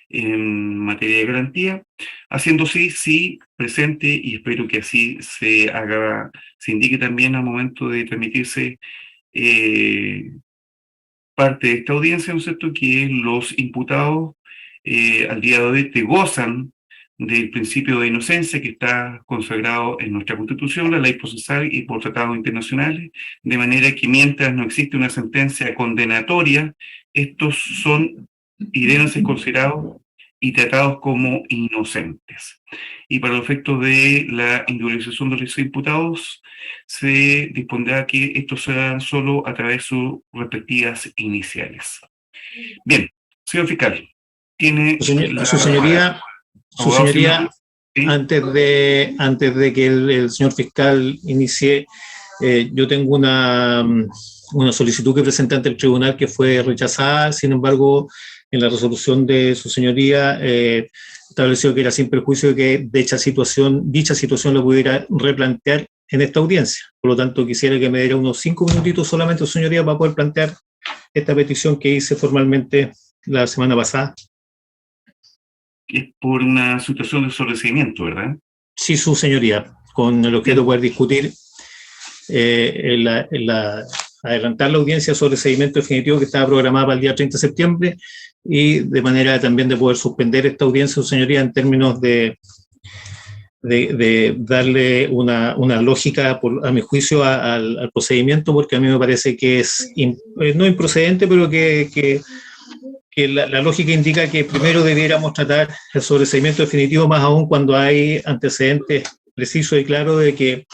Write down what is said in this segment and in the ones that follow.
en materia de garantía, haciendo sí presente, y espero que así se haga, se indique también al momento de transmitirse parte de esta audiencia, ¿no es cierto?, que los imputados al día de hoy gozan del principio de inocencia que está consagrado en nuestra Constitución, la ley procesal y por tratados internacionales, de manera que mientras no existe una sentencia condenatoria, estos son y deben ser considerados y tratados como inocentes. Y para los efectos de la individualización de los imputados, se dispondrá que estos se hagan solo a través de sus respectivas iniciales. Bien, señor fiscal, tiene Su señoría, ¿sí? antes de que el señor fiscal inicie, yo tengo una solicitud que presenté ante el tribunal que fue rechazada. Sin embargo, en la resolución de su señoría estableció que era sin perjuicio de que dicha situación la pudiera replantear en esta audiencia. Por lo tanto, quisiera que me diera unos 5 minutitos solamente, su señoría, para poder plantear esta petición que hice formalmente la semana pasada. Es por una situación de sobreseimiento, ¿verdad? Sí, su señoría, con el objeto de poder discutir adelantar la audiencia sobre el seguimiento definitivo que estaba programada para el día 30 de septiembre y de manera también de poder suspender esta audiencia, su señoría, en términos de darle una lógica, a mi juicio, al procedimiento, porque a mí me parece que es no improcedente, pero que la lógica indica que primero debiéramos tratar el sobreseimiento definitivo, más aún cuando hay antecedentes precisos y claros de que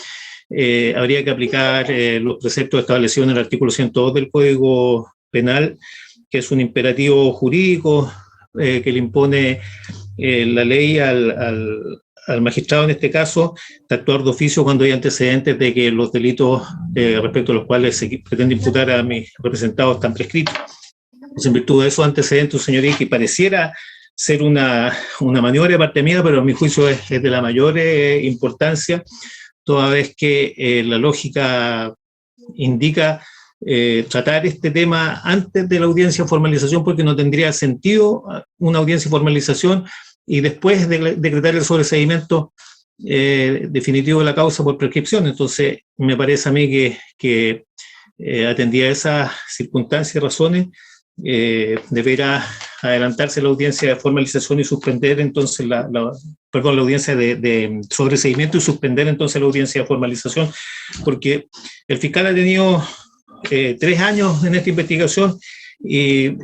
habría que aplicar los preceptos establecidos en el artículo 102 del Código Penal, que es un imperativo jurídico que le impone la ley al magistrado, en este caso, de actuar de oficio cuando hay antecedentes de que los delitos respecto a los cuales se pretende imputar a mis representados están prescritos. Pues en virtud de esos antecedentes, señoría, que pareciera ser una maniobra de parte mía, pero a mi juicio es de la mayor importancia, toda vez que la lógica indica tratar este tema antes de la audiencia de formalización, porque no tendría sentido una audiencia de formalización y después decretar el sobreseimiento definitivo de la causa por prescripción. Entonces, me parece a mí que atendida a esas circunstancias y razones, deberá adelantarse la audiencia de formalización y suspender entonces la audiencia de sobreseimiento y suspender entonces la audiencia de formalización, porque el fiscal ha tenido 3 años en esta investigación y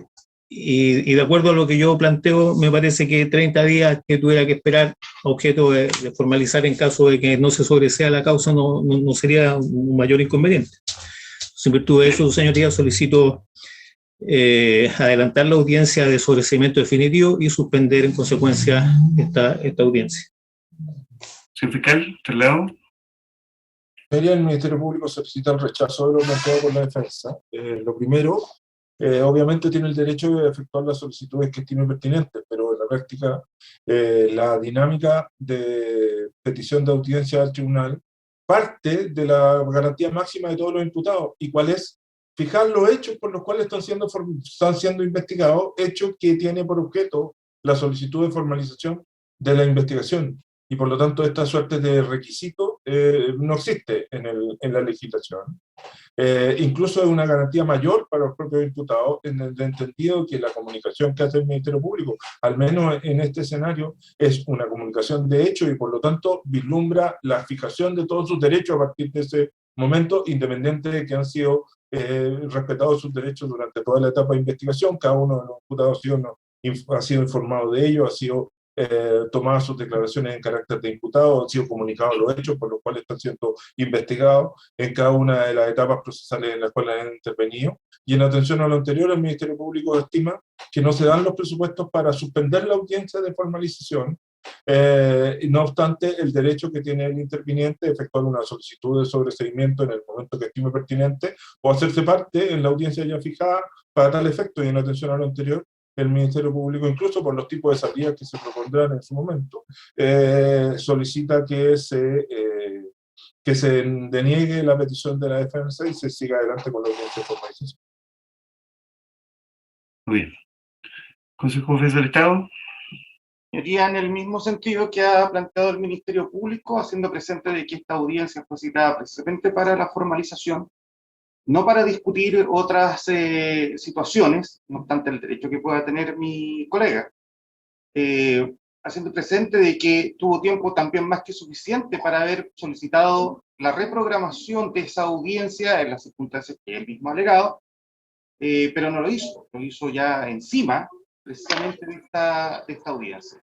de acuerdo a lo que yo planteo, me parece que 30 días que tuviera que esperar a objeto de formalizar en caso de que no se sobresea la causa no sería un mayor inconveniente. En virtud de eso, señoría, solicito adelantar la audiencia de sobreseimiento definitivo y suspender en consecuencia esta audiencia. Señor fiscal, traslado. El Ministerio Público solicita el rechazo de lo planteado por la defensa. Lo primero, obviamente tiene el derecho de efectuar las solicitudes que estime pertinentes, pero en la práctica la dinámica de petición de audiencia al tribunal parte de la garantía máxima de todos los imputados. ¿Y cuál es? Fijar los hechos por los cuales están siendo investigados, hechos que tiene por objeto la solicitud de formalización de la investigación. Y por lo tanto esta suerte de requisito no existe en la legislación. Incluso es una garantía mayor para los propios imputados en el entendido que la comunicación que hace el Ministerio Público, al menos en este escenario, es una comunicación de hecho y por lo tanto vislumbra la fijación de todos sus derechos a partir de ese momento, independiente de que han sido respetados sus derechos durante toda la etapa de investigación. Cada uno de los imputados ha sido informado de ello, ha sido tomadas sus declaraciones en carácter de imputado, han sido comunicados los hechos por los cuales están siendo investigados en cada una de las etapas procesales en las cuales han intervenido. Y en atención a lo anterior, el Ministerio Público estima que no se dan los presupuestos para suspender la audiencia de formalización, no obstante el derecho que tiene el interviniente de efectuar una solicitud de sobreseimiento en el momento que estime pertinente o hacerse parte en la audiencia ya fijada para tal efecto. Y en atención a lo anterior, el Ministerio Público, incluso por los tipos de salidas que se propondrán en su momento, solicita que se deniegue la petición de la defensa y se siga adelante con la audiencia de formalización. Muy bien. Consejo de Defensa del Estado. Sería en el mismo sentido que ha planteado el Ministerio Público, haciendo presente de que esta audiencia fue citada precisamente para la formalización, no para discutir otras situaciones, no obstante el derecho que pueda tener mi colega, haciendo presente de que tuvo tiempo también más que suficiente para haber solicitado la reprogramación de esa audiencia en las circunstancias que él mismo ha alegado, pero no lo hizo ya encima precisamente de esta audiencia.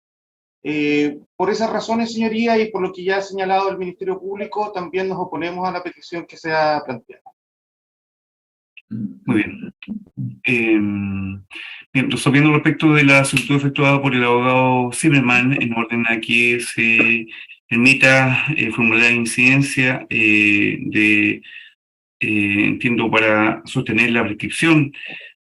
Por esas razones, señoría, y por lo que ya ha señalado el Ministerio Público, también nos oponemos a la petición que se ha planteado. Muy bien. Bien, resolviendo respecto de la solicitud efectuada por el abogado Zimmerman, en orden a que se permita formular incidencia entiendo, para sostener la prescripción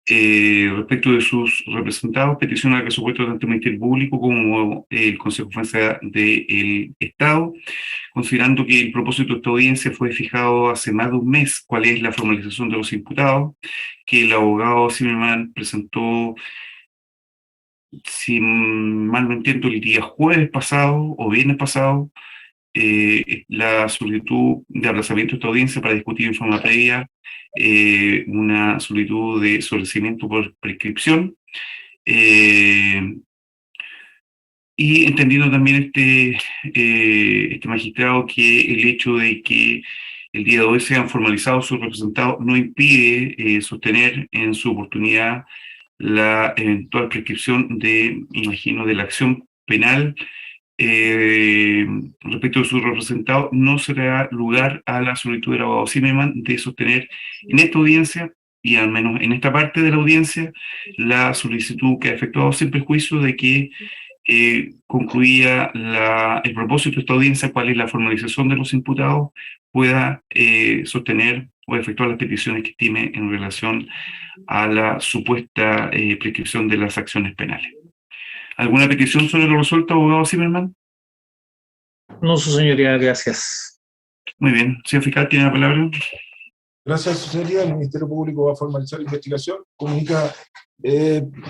respecto de sus representados, petición al presupuesto tanto el Ministerio Público como el Consejo de Defensa del Estado, considerando que el propósito de esta audiencia fue fijado hace más de un mes, cuál es la formalización de los imputados, que el abogado Zimmerman presentó, si mal no entiendo, el día jueves pasado o viernes pasado, la solicitud de aplazamiento de esta audiencia para discutir en forma previa una solicitud de sobreseimiento por prescripción, y entendiendo también este magistrado que el hecho de que el día de hoy sean formalizados sus representados no impide sostener en su oportunidad la eventual prescripción imagino, de la acción penal respecto de su representado, no se le da lugar a la solicitud del abogado Zimmerman de sostener en esta audiencia, y al menos en esta parte de la audiencia, la solicitud que ha efectuado sin perjuicio de que concluía el propósito de esta audiencia, cuál es la formalización de los imputados, pueda sostener o efectuar las peticiones que estime en relación a la supuesta prescripción de las acciones penales. ¿Alguna petición sobre lo resuelto, abogado Zimmerman? No, su señoría, gracias. Muy bien. Señor fiscal, ¿tiene la palabra? Gracias, su señoría. El Ministerio Público va a formalizar la investigación. Comunica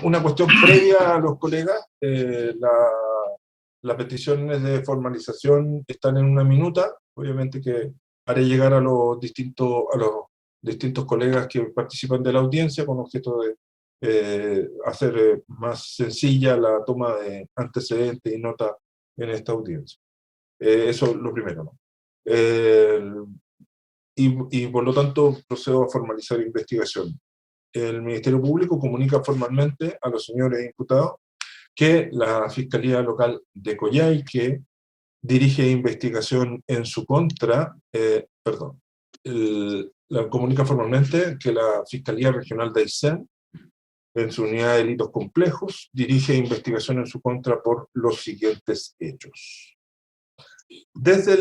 una cuestión previa a los colegas. Las peticiones de formalización están en una minuta. Obviamente que haré llegar a los distintos colegas que participan de la audiencia con objeto de hacer más sencilla la toma de antecedentes y nota en esta audiencia. Eso es lo primero, ¿no? Y por lo tanto procedo a formalizar la investigación. El Ministerio Público comunica formalmente a los señores imputados que la Fiscalía Local de Coyhaique dirige investigación en su contra, comunica formalmente que la Fiscalía Regional de Aysén, en su unidad de delitos complejos, dirige investigación en su contra por los siguientes hechos. Desde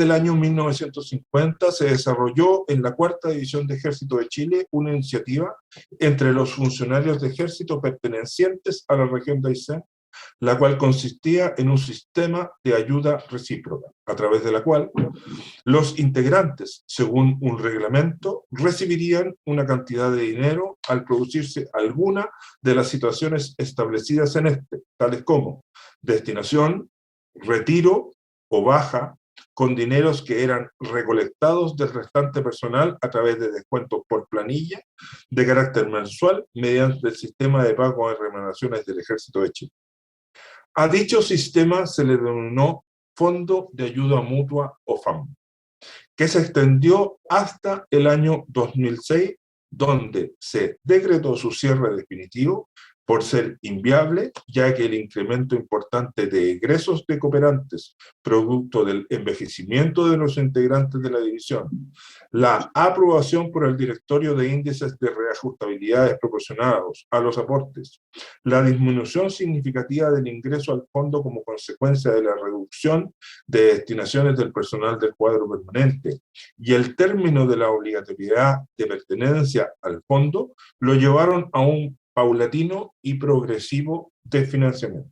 el año 1950 se desarrolló en la 4ª División de Ejército de Chile una iniciativa entre los funcionarios de ejército pertenecientes a la región de Aysén, la cual consistía en un sistema de ayuda recíproca, a través de la cual los integrantes, según un reglamento, recibirían una cantidad de dinero al producirse alguna de las situaciones establecidas en tales como destinación, retiro o baja, con dineros que eran recolectados del restante personal a través de descuentos por planilla de carácter mensual mediante el sistema de pago de remuneraciones del Ejército de Chile. A dicho sistema se le denominó Fondo de Ayuda Mutua o FAM, que se extendió hasta el año 2006, donde se decretó su cierre definitivo por ser inviable, ya que el incremento importante de egresos de cooperantes, producto del envejecimiento de los integrantes de la división, la aprobación por el directorio de índices de reajustabilidad desproporcionados a los aportes, la disminución significativa del ingreso al fondo como consecuencia de la reducción de destinaciones del personal del cuadro permanente y el término de la obligatoriedad de pertenencia al fondo, lo llevaron a un paulatino y progresivo desfinanciamiento.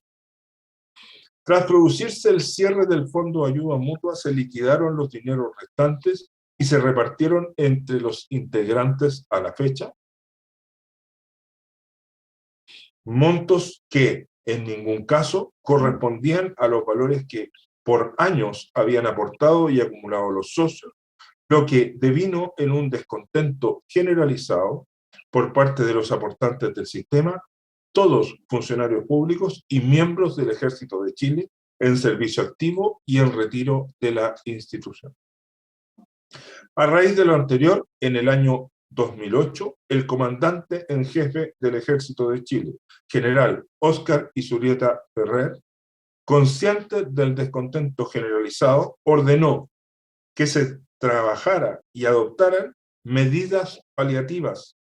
Tras producirse el cierre del Fondo de Ayuda Mutua, se liquidaron los dineros restantes y se repartieron entre los integrantes a la fecha, montos que, en ningún caso correspondían a los valores que por años habían aportado y acumulado los socios, lo que devino en un descontento generalizado por parte de los aportantes del sistema, todos funcionarios públicos y miembros del Ejército de Chile en servicio activo y en retiro de la institución. A raíz de lo anterior, en el año 2008, el comandante en jefe del Ejército de Chile, general Óscar Izurieta Ferrer, consciente del descontento generalizado, ordenó que se trabajara y adoptaran medidas paliativas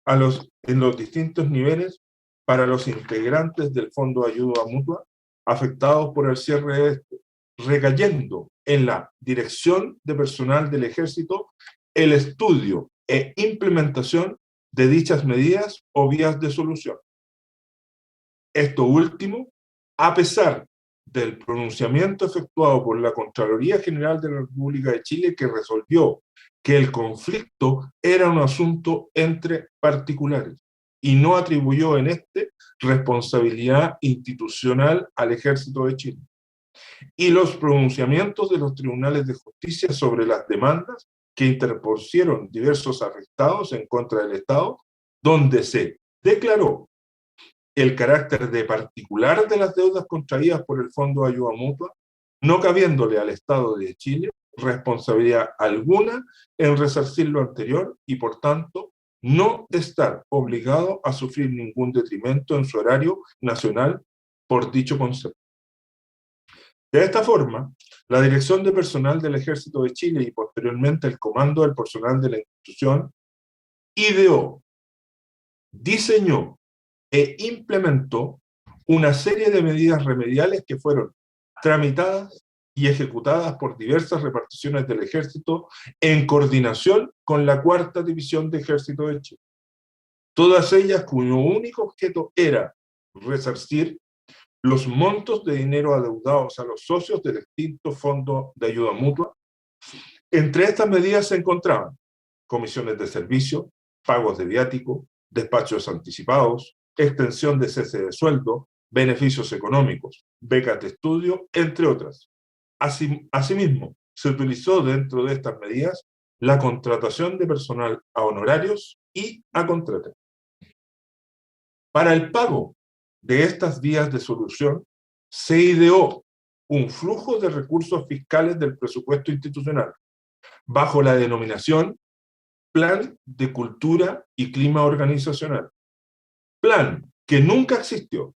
en los distintos niveles para los integrantes del Fondo de Ayuda Mutua afectados por el cierre de este, recayendo en la dirección de personal del Ejército el estudio e implementación de dichas medidas o vías de solución. Esto último, a pesar del pronunciamiento efectuado por la Contraloría General de la República de Chile, que resolvió que el conflicto era un asunto entre particulares y no atribuyó en este responsabilidad institucional al Ejército de Chile. Y los pronunciamientos de los tribunales de justicia sobre las demandas que interpusieron diversos afectados en contra del Estado, donde se declaró el carácter de particular de las deudas contraídas por el Fondo de Ayuda Mutua, no cabiéndole al Estado de Chile responsabilidad alguna en resarcir lo anterior y, por tanto, no estar obligado a sufrir ningún detrimento en su horario nacional por dicho concepto. De esta forma, la Dirección de Personal del Ejército de Chile y posteriormente el Comando del Personal de la institución ideó, diseñó e implementó una serie de medidas remediales que fueron tramitadas y ejecutadas por diversas reparticiones del Ejército en coordinación con la Cuarta División de Ejército de Chile. Todas ellas cuyo único objeto era resarcir los montos de dinero adeudados a los socios del extinto Fondo de Ayuda Mutua. Entre estas medidas se encontraban comisiones de servicio, pagos de viático, despachos anticipados, extensión de cese de sueldo, beneficios económicos, becas de estudio, entre otras. Asimismo, se utilizó dentro de estas medidas la contratación de personal a honorarios y a contrata. Para el pago de estas vías de solución, se ideó un flujo de recursos fiscales del presupuesto institucional, bajo la denominación Plan de Cultura y Clima Organizacional. Plan que nunca existió,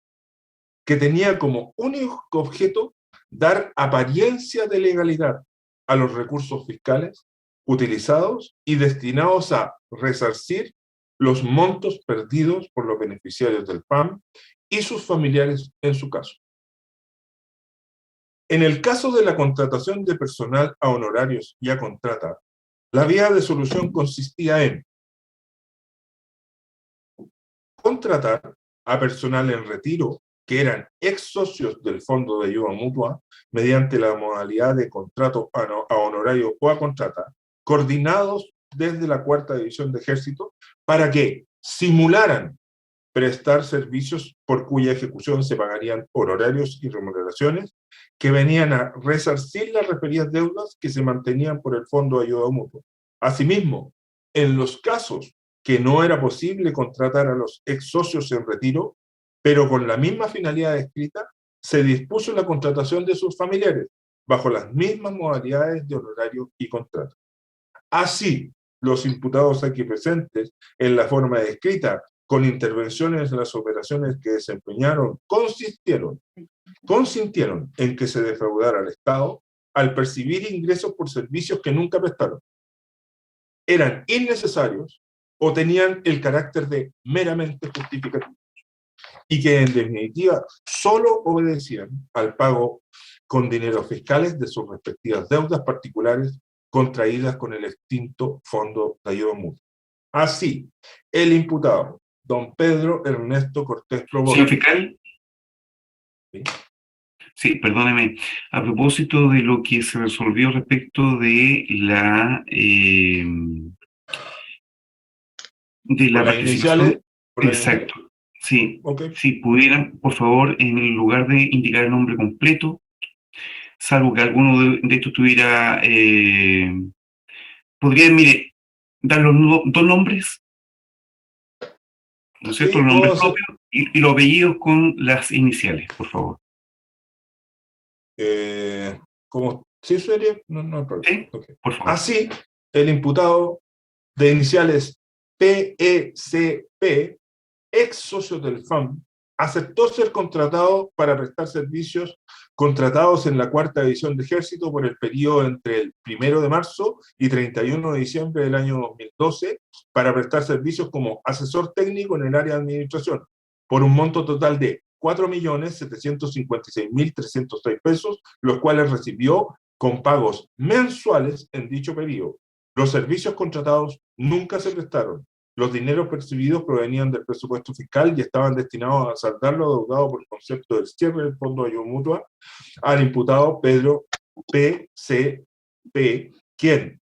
que tenía como único objeto dar apariencia de legalidad a los recursos fiscales utilizados y destinados a resarcir los montos perdidos por los beneficiarios del PAM y sus familiares en su caso. En el caso de la contratación de personal a honorarios y a contrata, la vía de solución consistía en contratar a personal en retiro que eran ex socios del Fondo de Ayuda Mutua mediante la modalidad de contrato a honorario o a contrata, coordinados desde la Cuarta División de Ejército para que simularan prestar servicios por cuya ejecución se pagarían honorarios y remuneraciones que venían a resarcir las referidas deudas que se mantenían por el Fondo de Ayuda Mutua. Asimismo, en los casos que no era posible contratar a los ex socios en retiro, pero con la misma finalidad descrita, se dispuso la contratación de sus familiares, bajo las mismas modalidades de honorario y contrato. Así, los imputados aquí presentes, en la forma descrita, con intervenciones en las operaciones que desempeñaron, consintieron en que se defraudara al Estado al percibir ingresos por servicios que nunca prestaron. Eran innecesarios o tenían el carácter de meramente justificativos, y que en definitiva solo obedecían al pago con dineros fiscales de sus respectivas deudas particulares contraídas con el extinto Fondo de Ayuda Mutua. Así, el imputado, don Pedro Ernesto Cortés Proboste. Señor fiscal. ¿Sí? Sí, perdóneme. A propósito de lo que se resolvió respecto de la Por las iniciales. Exacto. Sí, Ok. si pudieran, por favor, en lugar de indicar el nombre completo, salvo que alguno de estos tuviera, podrían, mire, dar dos nombres, ¿no es cierto? Sí, Los puedo nombres hacer. propios y los apellidos con las iniciales, por favor. Como, ¿sí sería? No, no hay problema. ¿Sí? Ok. Por favor. Así, el imputado de iniciales PECP, ex socio del FAM, aceptó ser contratado para prestar servicios contratados en la cuarta división de Ejército por el periodo entre el 1 de marzo y 31 de diciembre del año 2012 para prestar servicios como asesor técnico en el área de administración por un monto total de 4.756.306 pesos, los cuales recibió con pagos mensuales en dicho periodo. Los servicios contratados nunca se prestaron. Los dineros percibidos provenían del presupuesto fiscal y estaban destinados a saldar lo adeudado por el concepto del cierre del Fondo de Ayuda Mutua al imputado Pedro P.C.P., quien,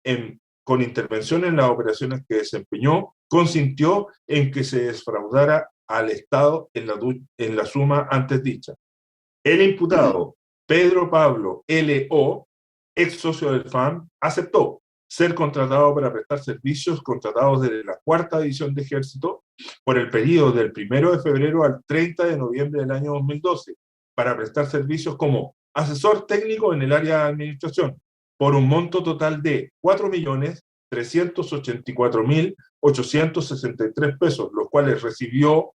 con intervención en las operaciones que desempeñó, consintió en que se defraudara al Estado en la suma antes dicha. El imputado Pedro Pablo L.O., ex socio del FAM, aceptó ser contratado para prestar servicios contratados desde la cuarta división de Ejército por el periodo del 1 de febrero al 30 de noviembre del año 2012 para prestar servicios como asesor técnico en el área de administración por un monto total de 4.384.863 pesos, los cuales recibió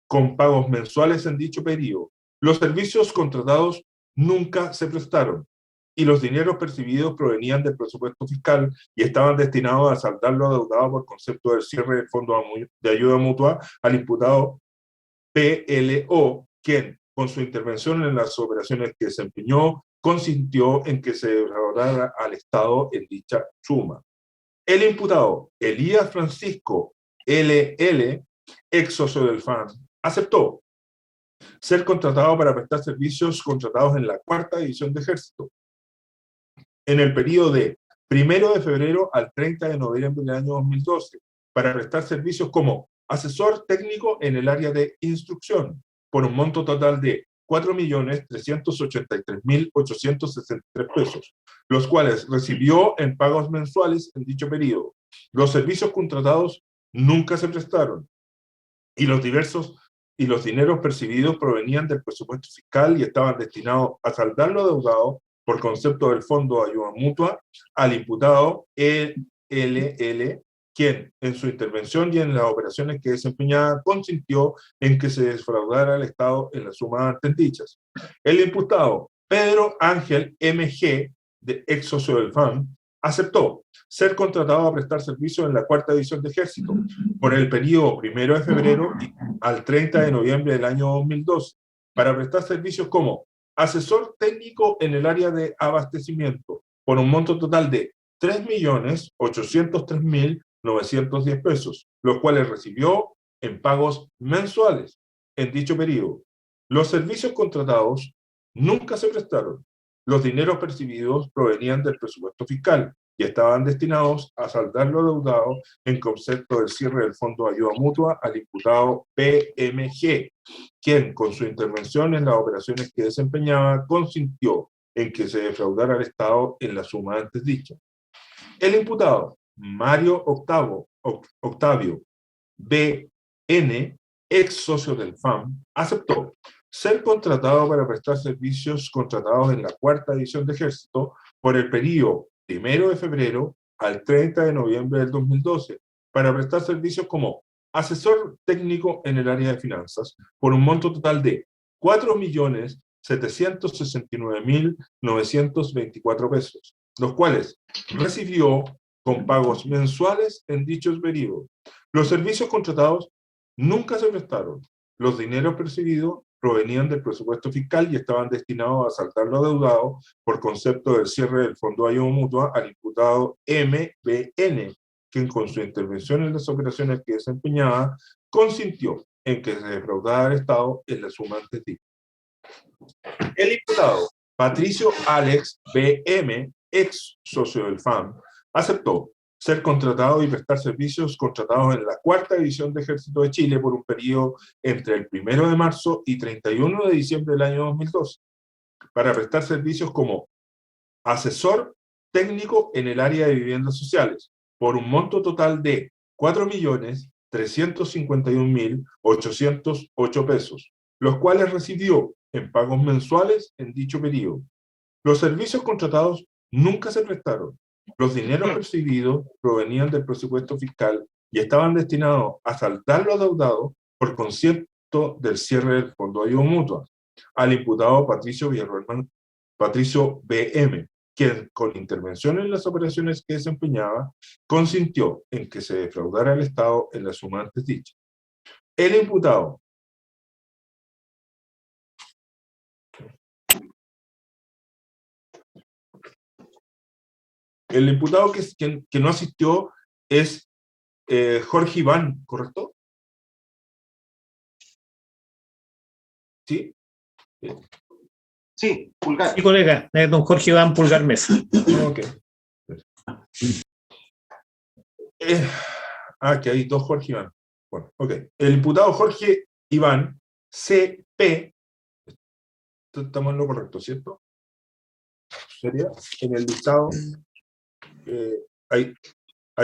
con pagos mensuales en dicho periodo. Los servicios contratados nunca se prestaron y los dineros percibidos provenían del presupuesto fiscal y estaban destinados a saldar lo adeudado por concepto del cierre del Fondo de Ayuda Mutua al imputado PLO, quien, con su intervención en las operaciones que desempeñó, consintió en que se defraudara al Estado en dicha suma. El imputado Elías Francisco LL, ex socio del FAN, aceptó ser contratado para prestar servicios contratados en la cuarta división de Ejército en el periodo de 1 de febrero al 30 de noviembre del año 2012 para prestar servicios como asesor técnico en el área de instrucción por un monto total de 4.383.863 pesos, los cuales recibió en pagos mensuales en dicho periodo. Los servicios contratados nunca se prestaron y los dineros percibidos provenían del presupuesto fiscal y estaban destinados a saldar lo adeudado por concepto del Fondo de Ayuda Mutua al imputado ELL, quien en su intervención y en las operaciones que desempeñaba consintió en que se defraudara al Estado en las sumas antes dichas. El imputado Pedro Ángel MG, de ex socio del FAN, aceptó ser contratado a prestar servicios en la cuarta división de Ejército por el periodo 1 de febrero al 30 de noviembre del año 2012 para prestar servicios como asesor técnico en el área de abastecimiento por un monto total de 3.803.910 pesos, los cuales recibió en pagos mensuales en dicho periodo. Los servicios contratados nunca se prestaron. Los dineros percibidos provenían del presupuesto fiscal y estaban destinados a saldar lo adeudado en concepto del cierre del Fondo de Ayuda Mutua al imputado PMG, quien con su intervención en las operaciones que desempeñaba consintió en que se defraudara al Estado en la suma antes dicha. El imputado Mario Octavio B.N., ex socio del FAM, aceptó ser contratado para prestar servicios contratados en la cuarta división de Ejército por el periodo 1 de febrero al 30 de noviembre del 2012 para prestar servicios como asesor técnico en el área de finanzas por un monto total de 4.769.924 pesos, los cuales recibió con pagos mensuales en dichos periodos. Los servicios contratados nunca se prestaron. Los dineros percibidos provenían del presupuesto fiscal y estaban destinados a saldar lo adeudado por concepto del cierre del Fondo de Ayuda Mutua al imputado MBN, quien con su intervención en las operaciones que desempeñaba consintió en que se defraudara al Estado en la suma antes dicha. El imputado Patricio Alex B.M., ex socio del FAM, aceptó ser contratado y prestar servicios contratados en la cuarta división de Ejército de Chile por un periodo entre el 1 de marzo y 31 de diciembre del año 2012, para prestar servicios como asesor técnico en el área de viviendas sociales, por un monto total de 4.351.808 pesos, los cuales recibió en pagos mensuales en dicho periodo. Los servicios contratados nunca se prestaron. Los dineros percibidos provenían del presupuesto fiscal y estaban destinados a saldar lo adeudado por concepto del cierre del Fondo de Ayuda Mutua al imputado Patricio BM, quien, con intervención en las operaciones que desempeñaba, consintió en que se defraudara al Estado en la suma antes dicha. El imputado que no asistió es Jorge Iván, ¿correcto? ¿Sí? Sí, Pulgar. Sí, colega, don Jorge Iván Pulgar Mesa. Ok. Que hay dos Jorge Iván. Bueno, ok. El imputado Jorge Iván CP, estamos en lo correcto, ¿cierto? Sería en el listado. Hay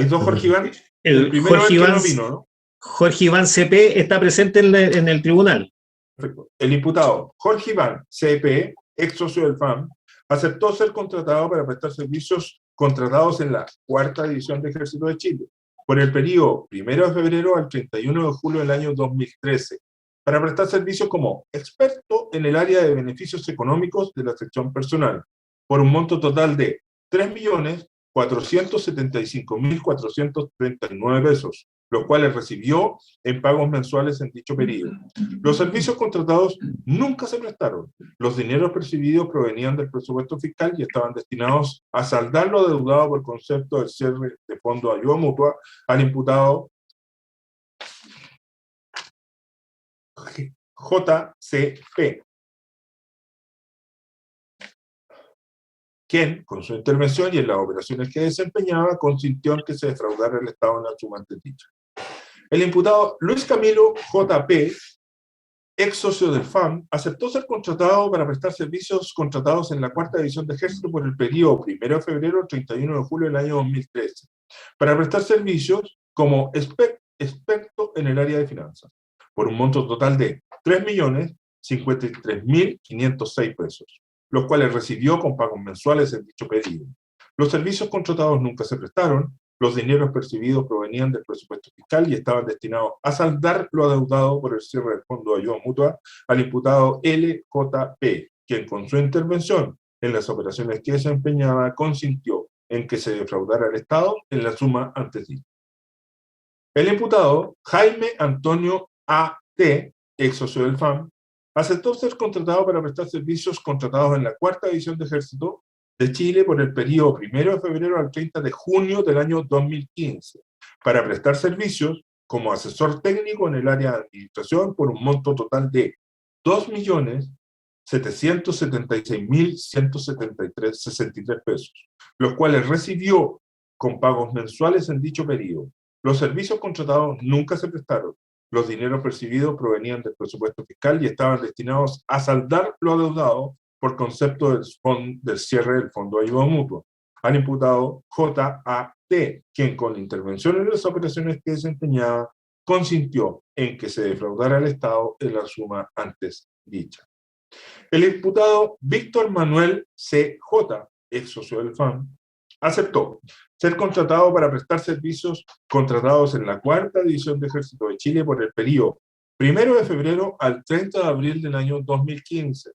dos Jorge Iván. El primero Jorge es el que Iván, no vino, ¿no? Jorge Iván CP está presente en el tribunal. Perfecto. El imputado Jorge Iván CP, ex socio del FAM, aceptó ser contratado para prestar servicios contratados en la cuarta división de Ejército de Chile por el periodo 1 de febrero al 31 de julio del año 2013, para prestar servicios como experto en el área de beneficios económicos de la sección personal, por un monto total de 3.475.439 pesos, los cuales recibió en pagos mensuales en dicho periodo. Los servicios contratados nunca se prestaron. Los dineros percibidos provenían del presupuesto fiscal y estaban destinados a saldar lo adeudado por concepto del cierre de Fondo de Ayuda Mutua al imputado JCP, quien, con su intervención y en las operaciones que desempeñaba, consintió en que se defraudara el Estado en la suma antes dicha. El imputado Luis Camilo JP, ex socio del FAM, aceptó ser contratado para prestar servicios contratados en la cuarta división de Ejército por el periodo 1 de febrero al 31 de julio del año 2013, para prestar servicios como experto en el área de finanzas, por un monto total de 3.053.506 pesos, los cuales recibió con pagos mensuales en dicho periodo. Los servicios contratados nunca se prestaron. Los dineros percibidos provenían del presupuesto fiscal y estaban destinados a saldar lo adeudado por el cierre del Fondo de Ayuda Mutua al imputado LJP, quien, con su intervención en las operaciones que desempeñaba, consintió en que se defraudara al Estado en la suma antes dicha. El imputado Jaime Antonio A.T., ex socio del FAM, aceptó ser contratado para prestar servicios contratados en la cuarta división de Ejército de Chile por el periodo 1 de febrero al 30 de junio del año 2015, para prestar servicios como asesor técnico en el área de administración por un monto total de 2.776.163 pesos, los cuales recibió con pagos mensuales en dicho periodo. Los servicios contratados nunca se prestaron. Los dineros percibidos provenían del presupuesto fiscal y estaban destinados a saldar lo adeudado por concepto del cierre del Fondo de Ayuda Mutua al imputado JAT, quien, con la intervención en las operaciones que desempeñaba, consintió en que se defraudara al Estado en la suma antes dicha. El imputado Víctor Manuel C.J., ex socio del FAM, aceptó ser contratado para prestar servicios contratados en la cuarta división de Ejército de Chile por el periodo 1 de febrero al 30 de abril del año 2015,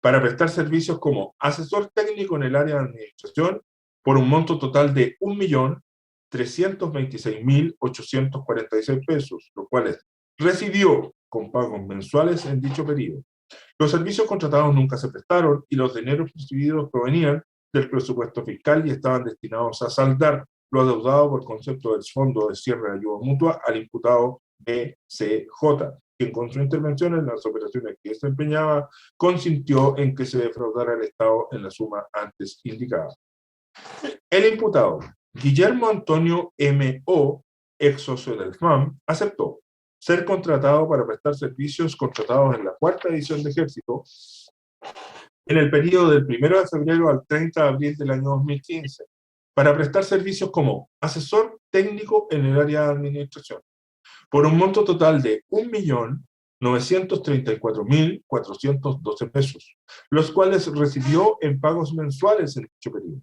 para prestar servicios como asesor técnico en el área de administración por un monto total de 1.326.846 pesos, los cuales recibió con pagos mensuales en dicho periodo. Los servicios contratados nunca se prestaron y los dineros percibidos provenían del presupuesto fiscal y estaban destinados a saldar lo adeudado por concepto del Fondo de Cierre de Ayuda Mutua al imputado BCJ, quien, con su intervención en las operaciones que desempeñaba, consintió en que se defraudara al Estado en la suma antes indicada. El imputado Guillermo Antonio M.O., ex socio del FMAM, aceptó ser contratado para prestar servicios contratados en la cuarta división de Ejército en el periodo del 1 de febrero al 30 de abril del año 2015, para prestar servicios como asesor técnico en el área de administración, por un monto total de 1.934.412 pesos, los cuales recibió en pagos mensuales en dicho periodo.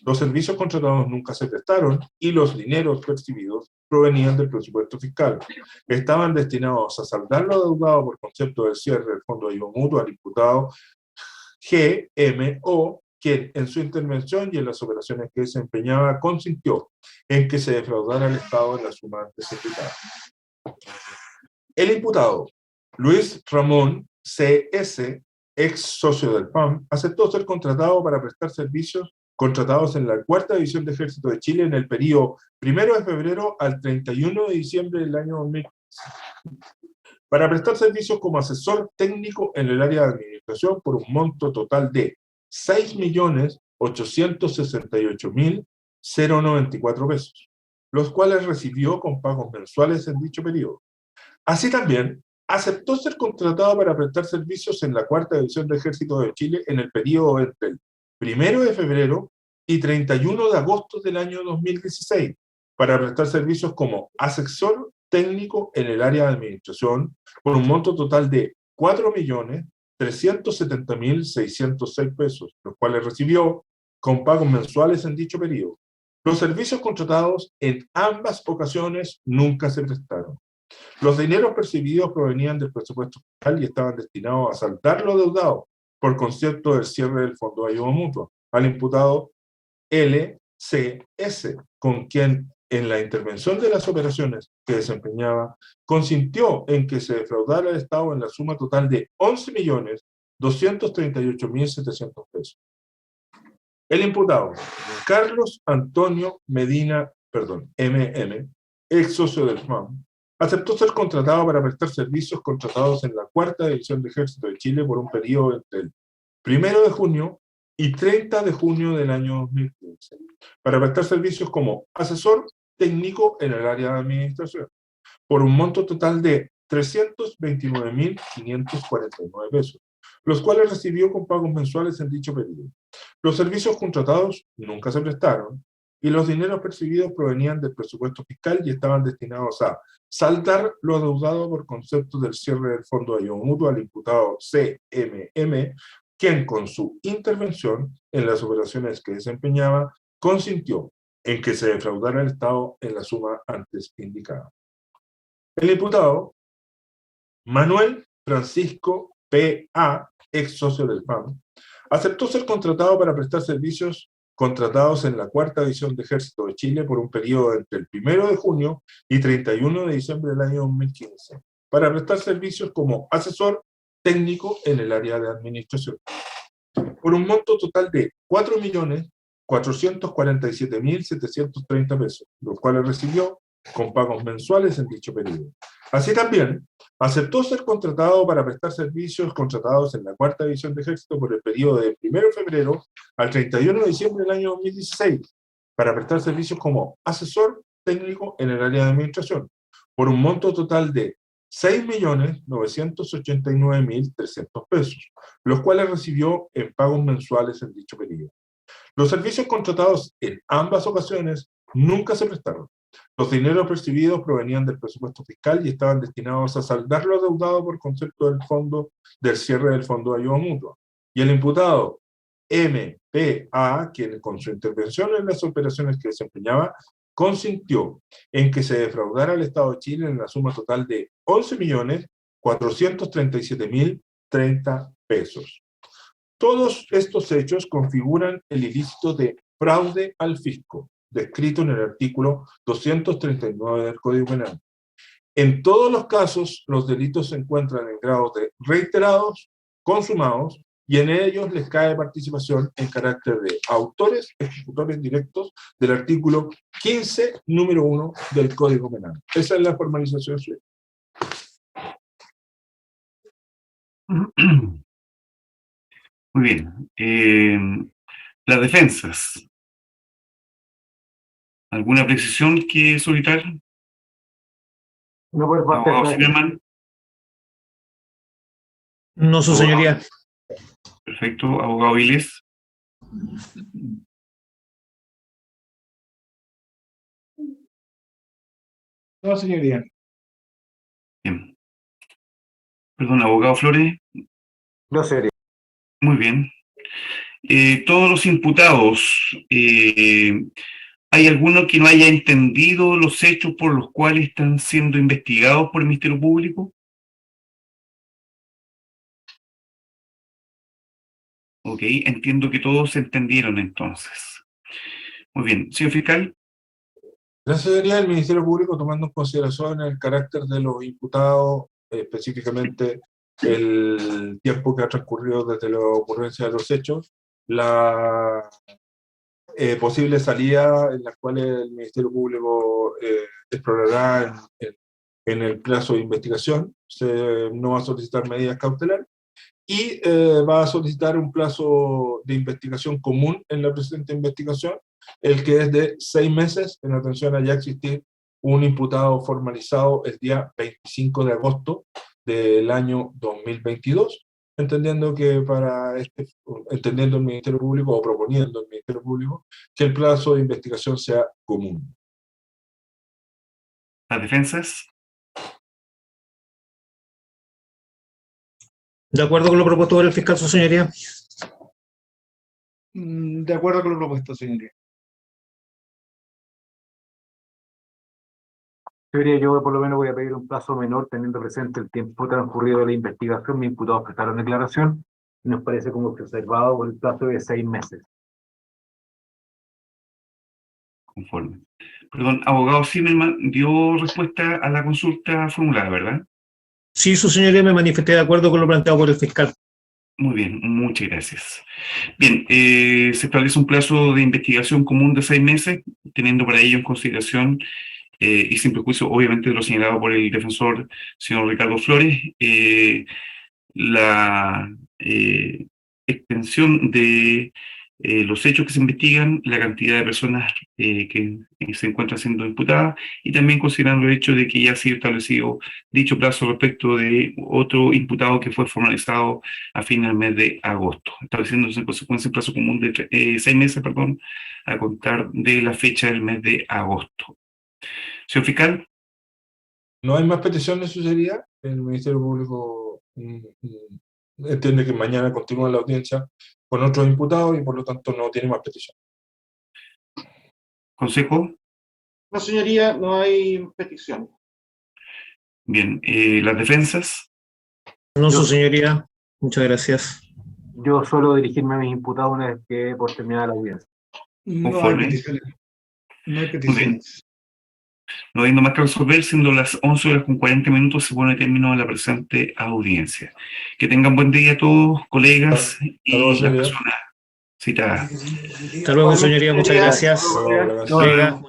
Los servicios contratados nunca se prestaron y los dineros percibidos provenían del presupuesto fiscal. Estaban destinados a saldar lo adeudado por concepto del cierre del Fondo de Ayuda Mutua al imputado GMO, quien en su intervención y en las operaciones que desempeñaba consintió en que se defraudara al Estado en la suma antes indicada. El imputado Luis Ramón C.S., ex socio del PAM, aceptó ser contratado para prestar servicios contratados en la cuarta división de Ejército de Chile en el periodo 1 de febrero al 31 de diciembre del año 2015, para prestar servicios como asesor técnico en el área de administración por un monto total de 6.868.094 pesos, los cuales recibió con pagos mensuales en dicho periodo. Así también, aceptó ser contratado para prestar servicios en la cuarta división de Ejército de Chile en el periodo entre el 1 de febrero y 31 de agosto del año 2016, para prestar servicios como asesor técnico en el área de administración por un monto total de 4.370.606 pesos, los cuales recibió con pagos mensuales en dicho periodo. Los servicios contratados en ambas ocasiones nunca se prestaron. Los dineros percibidos provenían del presupuesto fiscal y estaban destinados a saldar lo adeudado por concepto del cierre del Fondo de Ayuda Mutua al imputado LCS, con quien en la intervención de las operaciones que desempeñaba consintió en que se defraudara al Estado en la suma total de 11.238.700 pesos. El imputado Carlos Antonio Medina, MM, ex socio del FMAM, aceptó ser contratado para prestar servicios contratados en la cuarta división de Ejército de Chile por un periodo entre el 1 de junio y 30 de junio del año 2015, para prestar servicios como asesor técnico en el área de administración, por un monto total de 329.549 pesos, los cuales recibió con pagos mensuales en dicho periodo. Los servicios contratados nunca se prestaron y los dineros percibidos provenían del presupuesto fiscal y estaban destinados a saldar lo adeudado por concepto del cierre del Fondo de Ayuda Mutua al imputado CMM, quien con su intervención en las operaciones que desempeñaba consintió en que se defraudara al Estado en la suma antes indicada. El imputado Manuel Francisco P.A., ex socio del PAM, aceptó ser contratado para prestar servicios contratados en la cuarta división de Ejército de Chile por un periodo entre el 1 de junio y 31 de diciembre del año 2015, para prestar servicios como asesor técnico en el área de administración, por un monto total de 4.447.730 pesos, los cuales recibió con pagos mensuales en dicho periodo. Así también, aceptó ser contratado para prestar servicios contratados en la cuarta división de Ejército por el periodo de 1 de febrero al 31 de diciembre del año 2016, para prestar servicios como asesor técnico en el área de administración, por un monto total de 6.989.300 pesos, los cuales recibió en pagos mensuales en dicho periodo. Los servicios contratados en ambas ocasiones nunca se prestaron. Los dineros percibidos provenían del presupuesto fiscal y estaban destinados a saldar lo adeudado por concepto del fondo del cierre del Fondo de Ayuda Mutua. Y el imputado MPA, quien con su intervención en las operaciones que desempeñaba, consintió en que se defraudara al Estado de Chile en la suma total de 11.437.030 pesos. Todos estos hechos configuran el ilícito de fraude al fisco, descrito en el artículo 239 del Código Penal. En todos los casos, los delitos se encuentran en grados de reiterados, consumados, y en ellos les cae participación en carácter de autores, ejecutores directos del artículo 15, número 1 del Código Penal. Esa es la formalización suya. Muy bien. Las defensas. ¿Alguna precisión que solicitar? No por parte Abogado de Zimmerman. No, su señoría. Perfecto. Abogado Viles. No, señoría. Bien. Perdón, abogado Flores. no sería. Muy bien. Todos los imputados, ¿hay alguno que no haya entendido los hechos por los cuales están siendo investigados por el Ministerio Público? Ok, entiendo que todos entendieron entonces. Muy bien, señor fiscal. Gracias, señoría. El Ministerio Público, tomando en consideración el carácter de los imputados, específicamente el tiempo que ha transcurrido desde la ocurrencia de los hechos, la posible salida en las cuales el Ministerio Público explorará en el plazo de investigación, no va a solicitar medidas cautelares y va a solicitar un plazo de investigación común en la presente investigación, el que es de 6 meses, en atención a ya existir un imputado formalizado el día 25 de agosto del año 2022, entendiendo que entendiendo el Ministerio Público o proponiendo el Ministerio Público que el plazo de investigación sea común. Las defensas. De acuerdo con lo propuesto por el fiscal, su señoría. De acuerdo con lo propuesto, señoría. Señoría, yo por lo menos voy a pedir un plazo menor teniendo presente el tiempo transcurrido de la investigación. Mis imputados prestaron declaración y nos parece como que observado por el plazo de 6 meses. Conforme. Perdón, abogado Zimmerman dio respuesta a la consulta formulada, ¿verdad? Sí, su señoría, me manifesté de acuerdo con lo planteado por el fiscal. Muy bien, muchas gracias. Bien, se establece un plazo de investigación común de 6 meses, teniendo para ello en consideración y sin perjuicio, obviamente, de lo señalado por el defensor, señor Ricardo Flores, la extensión de los hechos que se investigan, la cantidad de personas que se encuentran siendo imputadas y también considerando el hecho de que ya ha sido establecido dicho plazo respecto de otro imputado que fue formalizado a fin del mes de agosto, estableciéndose en consecuencia un plazo común de 6 meses, perdón, a contar de la fecha del mes de agosto. Señor fiscal. No hay más peticiones, su señoría. El Ministerio Público entiende que mañana continúa la audiencia con otros imputados y por lo tanto no tiene más peticiones. Consejo. No, señoría, no hay petición. Bien, las defensas. No, su señoría. Muchas gracias. Yo suelo dirigirme a mis imputados una vez que por terminada la audiencia. No hay Conforme. peticiones. No hay Muy bien. peticiones. No habiendo más que resolver, siendo las 11:40, se pone término a la presente audiencia. Que tengan buen día a todos, colegas y luego, las señoría. personas citadas. Hasta luego, señoría. Muchas gracias. Hasta luego, Colega.